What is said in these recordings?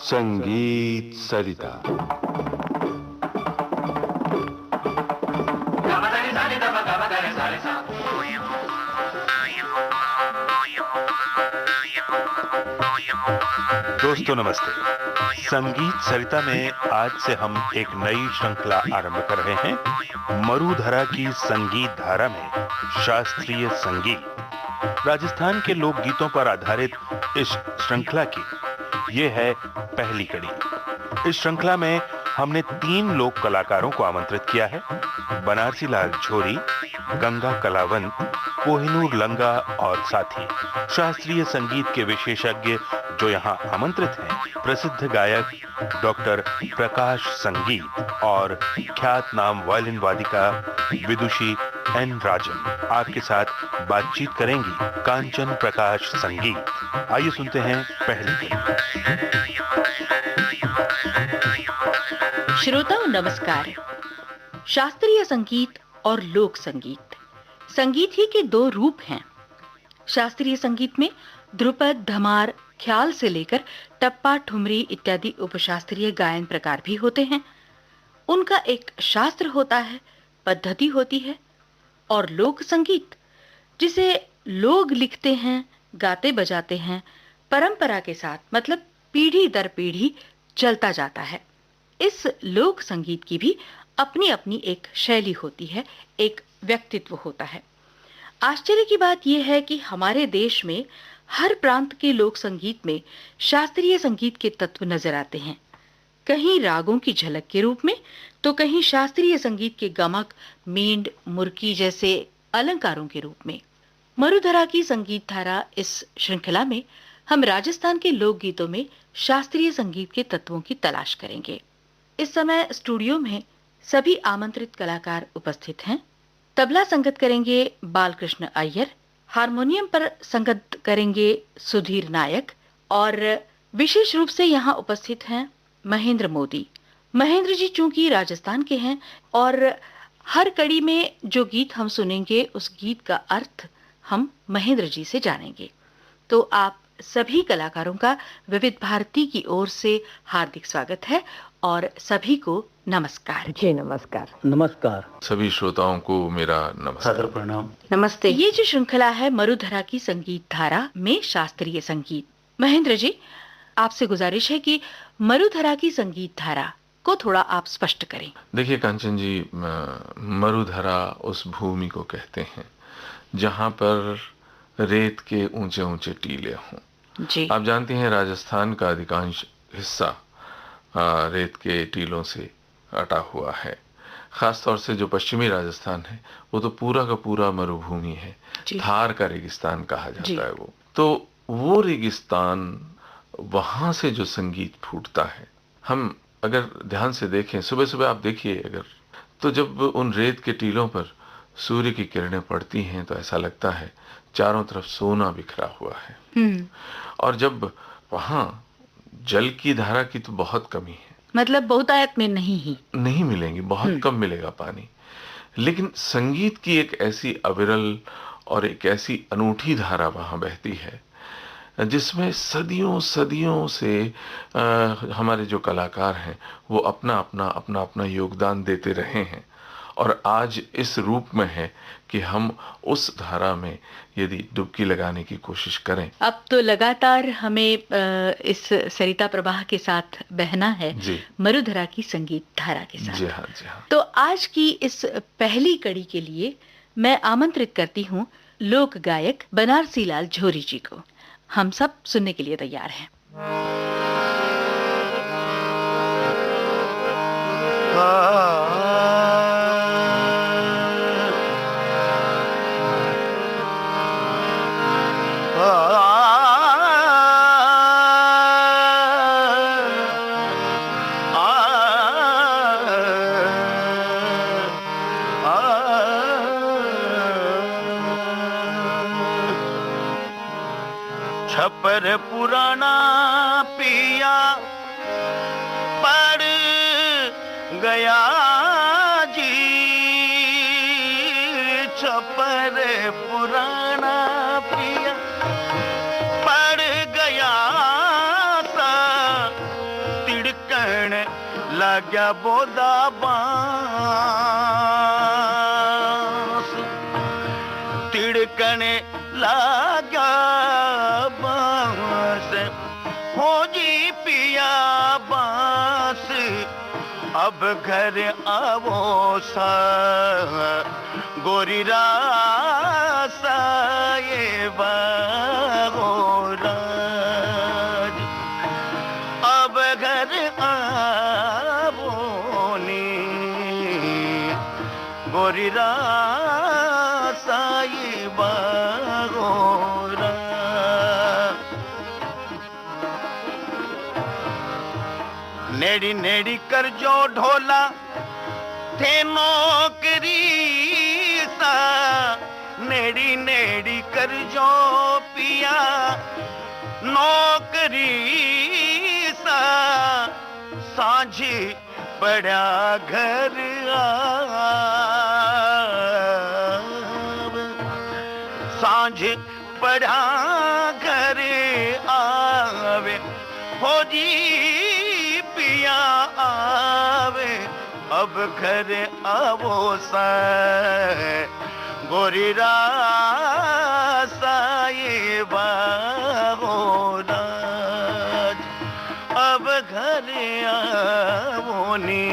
संगीत सरिता। दोस्तों नमस्ते। संगीत सरिता में आज से हम एक नई श्रृंखला आरंभ कर रहे हैं। मरुधरा की संगीत धारा में शास्त्रीय संगीत, राजस्थान के लोक गीतों पर आधारित इस श्रृंखला की ये है पहली कड़ी। इस श्रृंखला में हमने 3 लोक कलाकारों को आमंत्रित किया है। बनारसी लाल झोरी, गंगा कलावंत, कोहिनूर लंगा और साथी शास्त्रीय संगीत के विशेषज्ञ जो यहाँ आमंत्रित हैं, प्रसिद्ध गायक डॉक्टर प्रकाश संगीत और ख्यात नाम वायलिन वादिका विदुषी एन राजन आपके साथ बातचीत करेंगी। कांचन प्रकाश संगीत। आइए सुनते हैं पहली कड़ी। श्रोताओं नमस्कार। शास्त्रीय संगीत और लोक संगीत, संगीत ही के 2 रूप हैं। शास्त्रीय संगीत में ध्रुपद, धमार, ख्याल से लेकर टप्पा, ठुमरी इत्यादि उपशास्त्रीय गायन प्रकार भी होते हैं। उनका एक शास्त्र होता है, पद्धति होती है। और लोक संगीत, जिसे लोग लिखते हैं, गाते बजाते हैं, परंपरा के साथ, मतलब पीढ़ी दर पीढ़ी चलता जाता है। इस लोक संगीत की भी अपनी अपनी एक शैली होती है, एक व्यक्तित्व होता है। आश्चर्य की बात यह है कि हमारे देश में हर प्रांत के लोक संगीत में शास्त्रीय संगीत के तत्व नजर आते हैं। कहीं रागों की झलक के रूप में, तो कहीं शास्त्रीय संगीत के गमक, मींड, मुर्की जैसे अलंकारों के रूप में। मरुधरा की संगीत धारा इस श्रृंखला में हम राजस्थान के लोक गीतों में शास्त्रीय संगीत के तत्वों की तलाश करेंगे। इस समय स्टूडियो में सभी आमंत्रित कलाकार उपस्थित हैं। तबला संगत करेंगे बालकृष्ण अय्यर, हारमोनियम पर संगत करेंगे सुधीर नायक और विशेष रूप से यहाँ उपस्थित हैं महेंद्र मोदी। महेंद्र जी चूंकि राजस्थान के हैं और हर कड़ी में जो गीत हम सुनेंगे उस गीत का अर्थ हम महेंद्र जी से जानेंगे। तो आप सभी कलाकारों का विविध भारती की ओर से हार्दिक स्वागत है और सभी को नमस्कार। जी नमस्कार। नमस्कार। सभी श्रोताओं को मेरा नमस्कार। सादर प्रणाम। नमस्ते। ये जो श्रृंखला है मरुधरा की संगीत धारा में शास्त्रीय संगीत। महेंद्र जी, आपसे गुजारिश है कि मरुधरा की संगीत धारा को थोड़ा आप स्पष्ट करें। देखिए कांचन जी, मरुधरा उस भूमि को कहते हैं जहाँ पर रेत के ऊंचे ऊंचे टीले हों। जी। आप जानते हैं राजस्थान का अधिकांश हिस्सा रेत के टीलों से अटा हुआ है। खासतौर से जो पश्चिमी राजस्थान है वो तो पूरा का पूरा मरुभूमि है। थार का रेगिस्तान कहा जाता है वो रेगिस्तान, वहां से जो संगीत फूटता है, हम अगर ध्यान से देखें, सुबह सुबह आप देखिए अगर, तो जब उन रेत के टीलों पर सूर्य की किरणें पड़ती हैं तो ऐसा लगता है चारों तरफ सोना बिखरा हुआ है। और जब वहां जल की धारा की तो बहुत कमी है, मतलब बहुतायत में नहीं मिलेंगी, बहुत कम मिलेगा पानी, लेकिन संगीत की एक ऐसी अविरल और एक ऐसी अनूठी धारा वहां बहती है जिसमें सदियों सदियों से हमारे जो कलाकार हैं वो अपना योगदान देते रहे हैं और आज इस रूप में है कि हम उस धारा में यदि डुबकी लगाने की कोशिश करें। अब तो लगातार हमें इस सरिता प्रवाह के साथ बहना है मरुधरा की संगीत धारा के साथ। जी हाँ, जी हाँ। तो आज की इस पहली कड़ी के लिए मैं आमंत्रित करती हूँ लोक गायक बनारसी लाल झोरी जी को। हम सब सुनने के लिए तैयार हैं। छपर पुराना पिया पड़ गया जी, छपर पुराना पिया पड़ गया सा तिड़कण लाग्या बोदा बांस, तिड़कण लाग्या बांस, हो जी पिया बांस, अब घर आवो सा, गोरी रासा ये बागोराज, अब घर आवो नी, गोरी रासा ये बागोराज। नेड़ी नेड़ी कर जो ढोला थे नौकरी सा, नेड़ी नेड़ी कर जो पिया नौकरी सा, सांझ पड़ा घर आव, सांझ पड़ा घर आवे, हो जी पिया आवे, अब घर आवो सा, गोरी रासा ये बागोराज, अब घर आवो नी,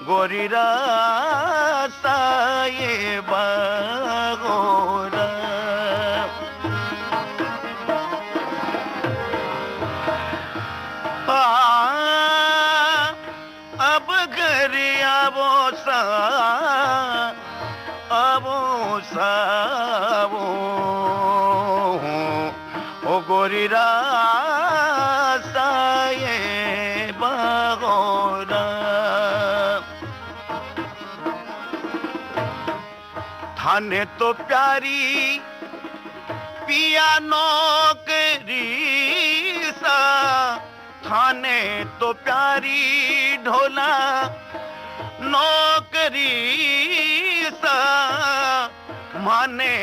गोरी रासा ये बागोराज। अब घर आवो सा, आवो सा, ओ गोरी रासा ये बागोराज। थाने तो प्यारी पिया नौकरी सा, थाने तो प्यारी ढोला नौकरी सा, माने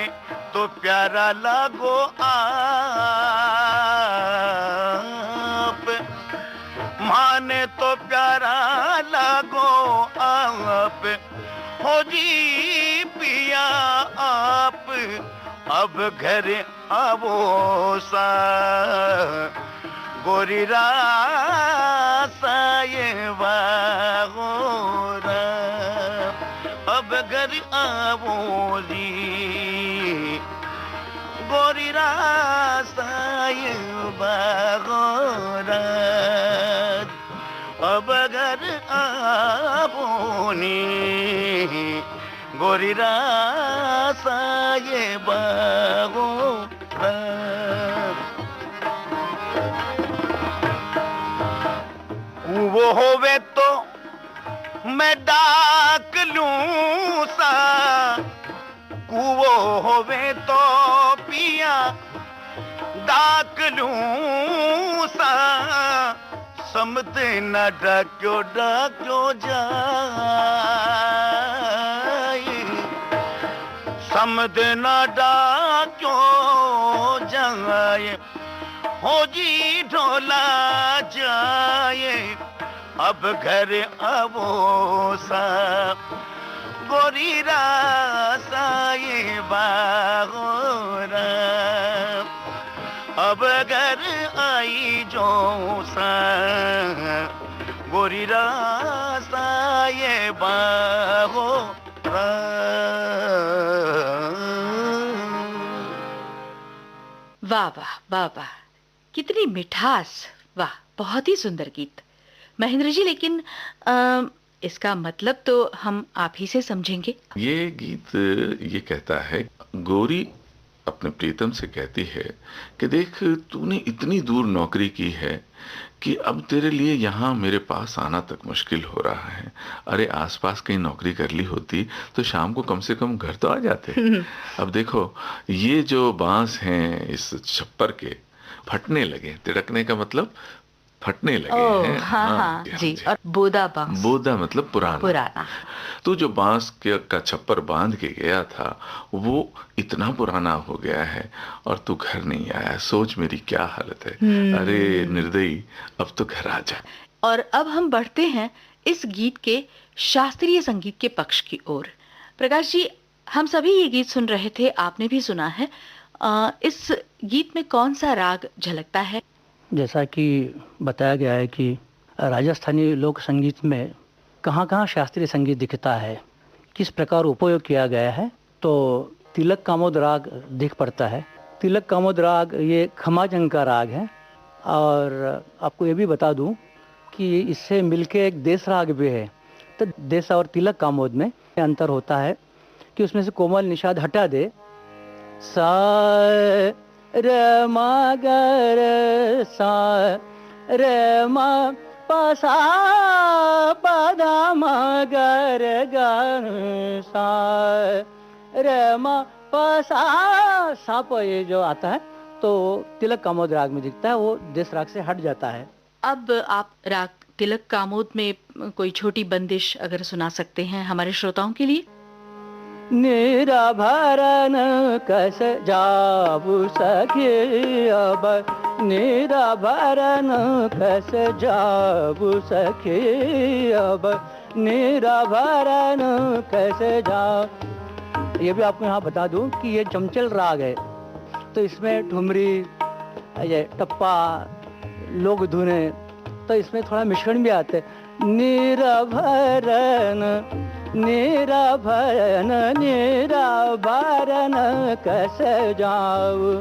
तो प्यारा लागो आप, माने तो प्यारा लागो आप, हो जी पिया आप, अब घर आवो सा, गोरी रासा ये बागोराज, अब घर आवो जी, गोरी रासा ये बागोराज, अब घर आवो नी, गोरी रासा ये बागोराज। वो होवे तो मैं डाक लूं सा, कुओ होवे तो पिया डाक लूं सा, समझ न डाक्यो डाक्यो जाए, समझ न डाक्यो जाए, हो जी ढोला जाए, अब घर आवो सा, गोरी रासा ये बागोराज, अब घर आई जो सा, गोरी रासा ये बागोराज। वाह वाह वाह वाह, कितनी मिठास, वाह, बहुत ही सुंदर गीत। महेंद्र जी, लेकिन इसका मतलब तो हम आप ही से समझेंगे। ये गीत ये कहता है, गोरी अपने प्रीतम से कहती है कि देख, तूने इतनी दूर नौकरी की है कि अब तेरे लिए यहाँ मेरे पास आना तक मुश्किल हो रहा है। अरे आसपास कहीं नौकरी कर ली होती तो शाम को कम से कम घर तो आ जाते। अब देखो, ये जो बांस हैं इस छप्पर के फटने लगे, तिड़कने का मतलब फटने लगे हैं। हाँ, जी। और बोदा बांस, बोदा मतलब पुराना। तो जो बांस का छप्पर बांध के गया था वो इतना पुराना हो गया है और तू घर नहीं आया। सोच मेरी क्या हालत है। अरे निर्दयी, अब तो घर आ जा। और अब हम बढ़ते हैं इस गीत के शास्त्रीय संगीत के पक्ष की ओर। प्रकाश जी, हम सभी ये गीत सुन रहे थे, आपने भी सुना है। इस गीत में कौन सा राग झलकता है? जैसा कि बताया गया है कि राजस्थानी लोक संगीत में कहाँ कहाँ शास्त्रीय संगीत दिखता है, किस प्रकार उपयोग किया गया है, तो तिलक कामोद राग दिख पड़ता है। तिलक कामोद राग ये खमाजंग का राग है। और आपको ये भी बता दूं कि इससे मिलके एक देश राग भी है। तो देश और तिलक कामोद में अंतर होता है कि उसमें से कोमल निषाद हटा दे, सा रे मा ग रे सा रे मा पा सा पा दा मा ग रे ग सा रे मा पा सा प, ये जो आता है तो तिलक कामोद राग में दिखता है, वो देश राग से हट जाता है। अब आप राग तिलक कामोद में कोई छोटी बंदिश अगर सुना सकते हैं हमारे श्रोताओं के लिए। निराभरण कस जाबु सखी अब, निराभरण कस जाबु सखी अब, निराभरण कस जा। ये भी आपको यहाँ बता दूं कि ये चमचल राग है, तो इसमें ठुमरी, ये टप्पा, लोग धुने, तो इसमें थोड़ा मिश्रण भी आते हैं। निराभरण निराभरण निराभरण कस जाऊ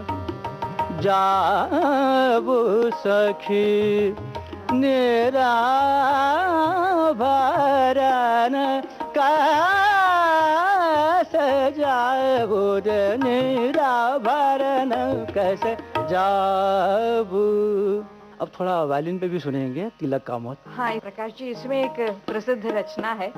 जाबु सखी, निराभरण कस जाबु, निराभरण कस जाबु। अब थोड़ा वायलिन पे भी सुनेंगे तिलक कामोद। हाँ प्रकाश जी, इसमें एक प्रसिद्ध रचना है।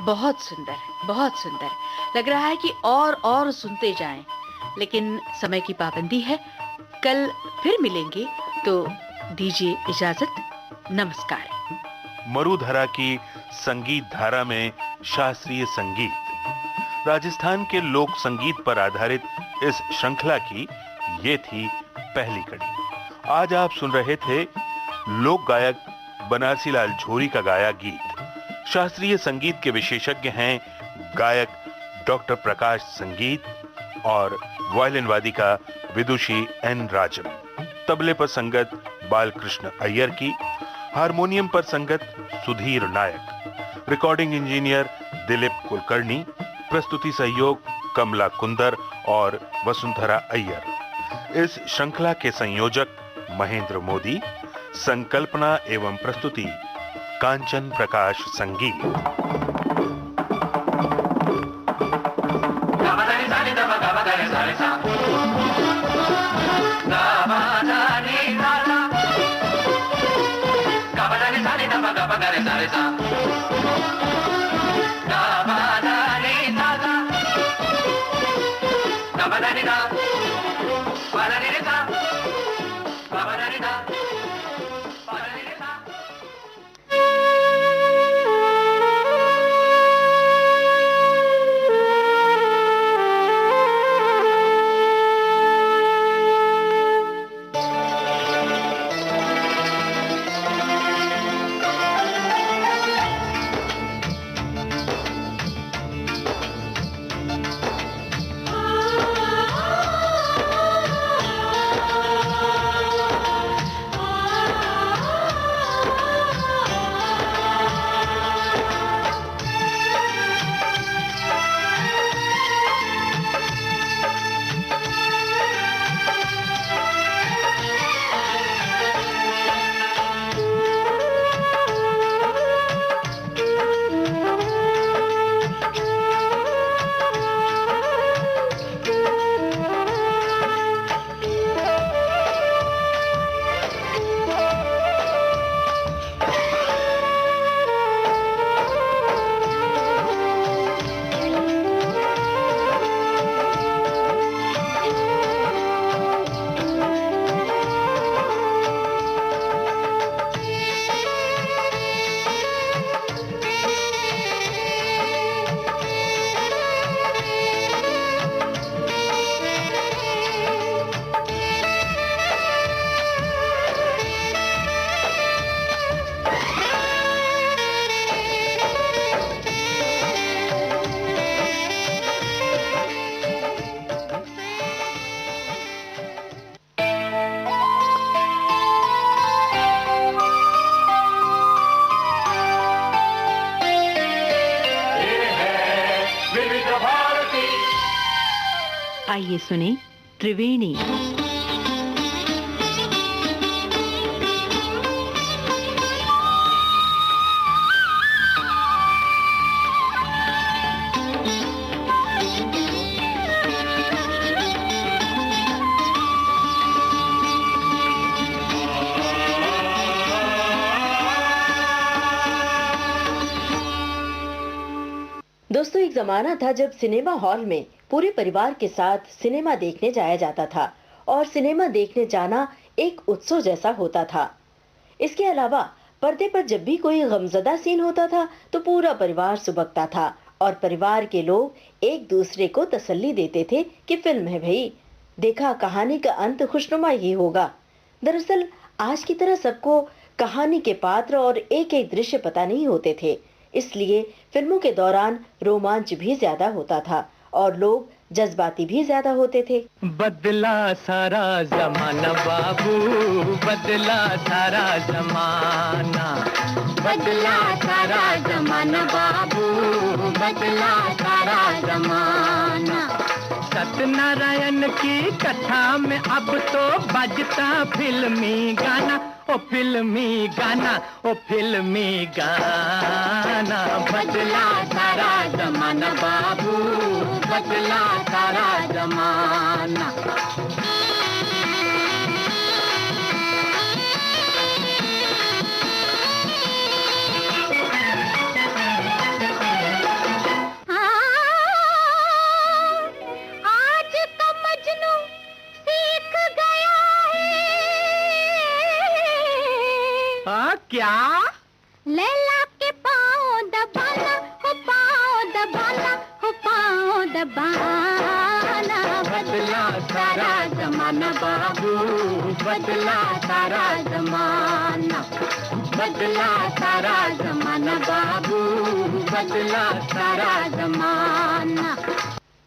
बहुत सुंदर, बहुत सुंदर लग रहा है कि और सुनते जाएं, लेकिन समय की पाबंदी है। कल फिर मिलेंगे, तो दीजिए इजाजत। नमस्कार। मरुधरा की संगीत धारा में शास्त्रीय संगीत, राजस्थान के लोक संगीत पर आधारित इस श्रृंखला की ये थी पहली कड़ी। आज आप सुन रहे थे लोक गायक बनारसी लाल झोरी का गाया गीत। शास्त्रीय संगीत के विशेषज्ञ हैं गायक डॉक्टर प्रकाश संगीत और वायलिन वादिका विदुषी एन राजम। तबले पर संगत बालकृष्ण अय्यर की, हारमोनियम पर संगत सुधीर नायक, रिकॉर्डिंग इंजीनियर दिलीप कुलकर्णी, प्रस्तुति सहयोग कमला कुंदर और वसुंधरा अय्यर। इस श्रृंखला के संयोजक महेंद्र मोदी, संकल्पना एवं प्रस्तुति कांचन प्रकाश संगीत। आइए सुने त्रिवेणी। दोस्तों, एक जमाना था जब सिनेमा हॉल में पूरे परिवार के साथ सिनेमा देखने जाया जाता था और सिनेमा देखने जाना एक उत्सव जैसा होता था। इसके अलावा पर्दे पर जब भी कोई गमज़दा सीन होता था तो पूरा परिवार सुबकता था और परिवार के लोग एक दूसरे को तसल्ली देते थे कि फिल्म है भाई, देखा कहानी का अंत खुशनुमा ही होगा। दरअसल आज की तरह सबको कहानी के पात्र और एक एक दृश्य पता नहीं होते थे, इसलिए फिल्मों के दौरान रोमांच भी ज्यादा होता था और लोग जज्बाती भी ज्यादा होते थे। बदला सारा जमाना बाबू, बदला सारा जमाना, बदला सारा जमाना बाबू, बदला सारा जमाना। सत्यनारायण की कथा में अब तो बजता फिल्मी गाना, ओ फिल्मी गाना, ओ फिल्मी गाना। बदला सारा जमाना बाबू, बदला सारा जमाना। क्या? लैला के पाँव दबाना, हो पाँव दबाना, हो पाँव दबाना। बदला सारा जमाना बाबू, बदला सारा जमाना, बदला सारा जमाना बाबू, बदला सारा जमाना।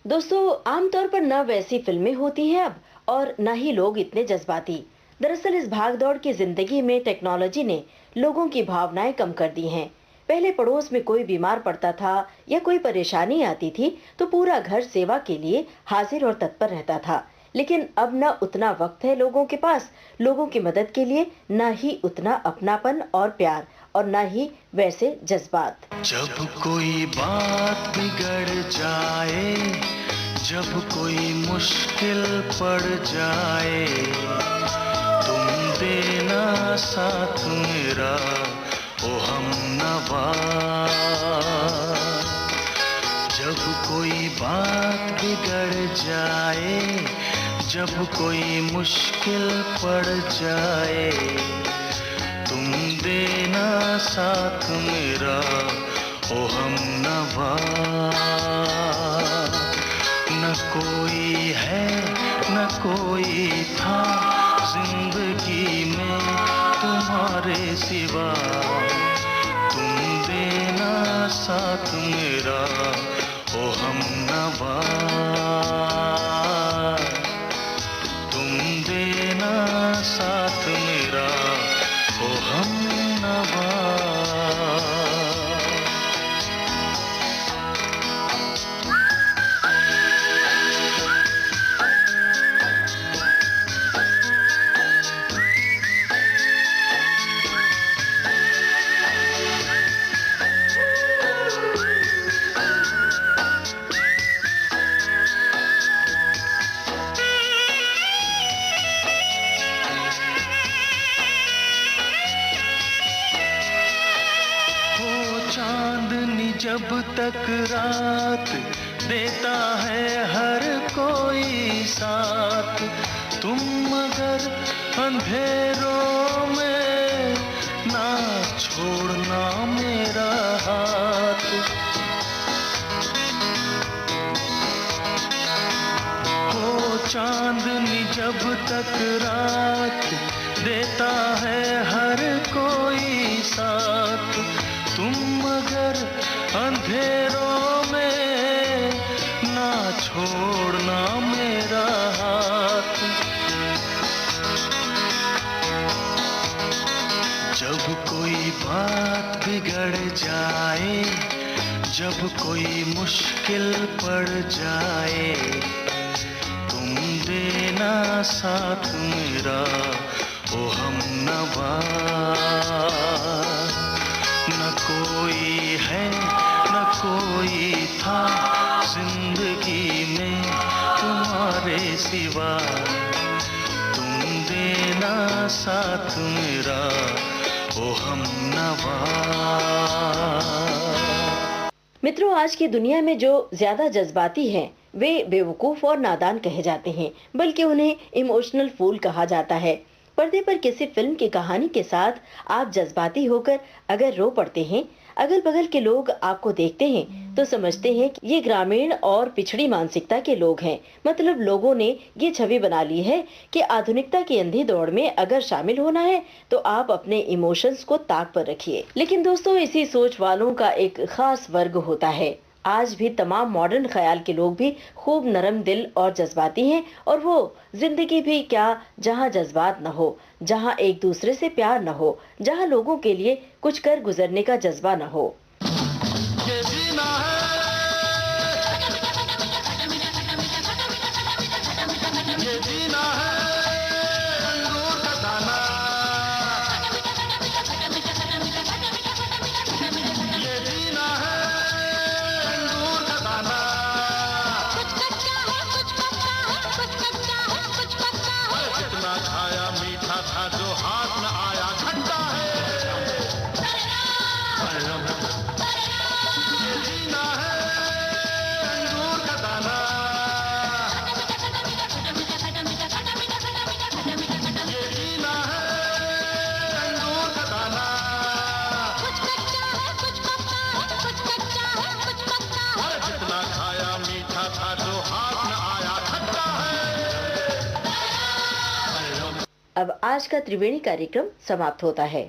दोस्तों, आमतौर पर न वैसी फिल्में होती हैं अब और न ही लोग इतने जज्बाती। दरअसल इस भागदौड़ की जिंदगी में टेक्नोलॉजी ने लोगों की भावनाएं कम कर दी हैं। पहले पड़ोस में कोई बीमार पड़ता था या कोई परेशानी आती थी तो पूरा घर सेवा के लिए हाजिर और तत्पर रहता था, लेकिन अब न उतना वक्त है लोगों के पास लोगों की मदद के लिए, न ही उतना अपनापन और प्यार और न ही वैसे जज्बात। जब कोई बात बिगड़ जाए, जब कोई मुश्किल पड़ जाए, तुम देना साथ मेरा ओ हमनवा। जब कोई बात बिगड़ जाए, जब कोई मुश्किल पड़ जाए, तुम देना साथ मेरा ओ हमनवा। न कोई है न कोई था जिंदगी में तुम्हारे सिवा, तुम देना साथ मेरा ओ हमनवा। तुम देना साथ मेरा ओ हमनवा। जब तक रात देता है हर कोई साथ, तुम मगर अंधेरों में ना छोड़ना मेरा हाथ। हो चांदनी जब तक रात देता है हर कोई साथ, तुम मगर अंधेरों में ना छोड़ना मेरा हाथ। जब कोई बात बिगड़ जाए, जब कोई मुश्किल पड़ जाए, साथ मेरा ओ हमनवा। न कोई है न कोई था जिंदगी में तुम्हारे सिवा, तुम देना साथ मेरा ओ हमनवा। मित्रों, आज की दुनिया में जो ज्यादा जज्बाती हैं वे बेवकूफ और नादान कहे जाते हैं, बल्कि उन्हें इमोशनल फूल कहा जाता है। पर्दे पर किसी फिल्म की कहानी के साथ आप जज्बाती होकर अगर रो पड़ते हैं, अगल बगल के लोग आपको देखते हैं तो समझते हैं कि ये ग्रामीण और पिछड़ी मानसिकता के लोग हैं। मतलब लोगों ने ये छवि बना ली है कि आधुनिकता की अंधी दौड़ में अगर शामिल होना है तो आप अपने इमोशंस को ताक पर रखिए। लेकिन दोस्तों, इसी सोच वालों का एक खास वर्ग होता है। आज भी तमाम मॉडर्न ख्याल के लोग भी खूब नरम दिल और जज्बाती हैं, और वो जिंदगी भी क्या जहां जज्बात न हो, जहां एक दूसरे से प्यार न हो, जहां लोगों के लिए कुछ कर गुजरने का जज्बा न हो। ये जीना है, ये जीना है अंगूर का दाना, ये जीना है अंगूर का दाना। जितना खाया मीठा था जो हाथ न आया खट्टा है। ये जीना है अंगूर का दाना, ये जीना है अंगूर का दाना। जितना खाया मीठा था जो हाथ न आया खट्टा है। अब आज का त्रिवेणी कार्यक्रम समाप्त होता है।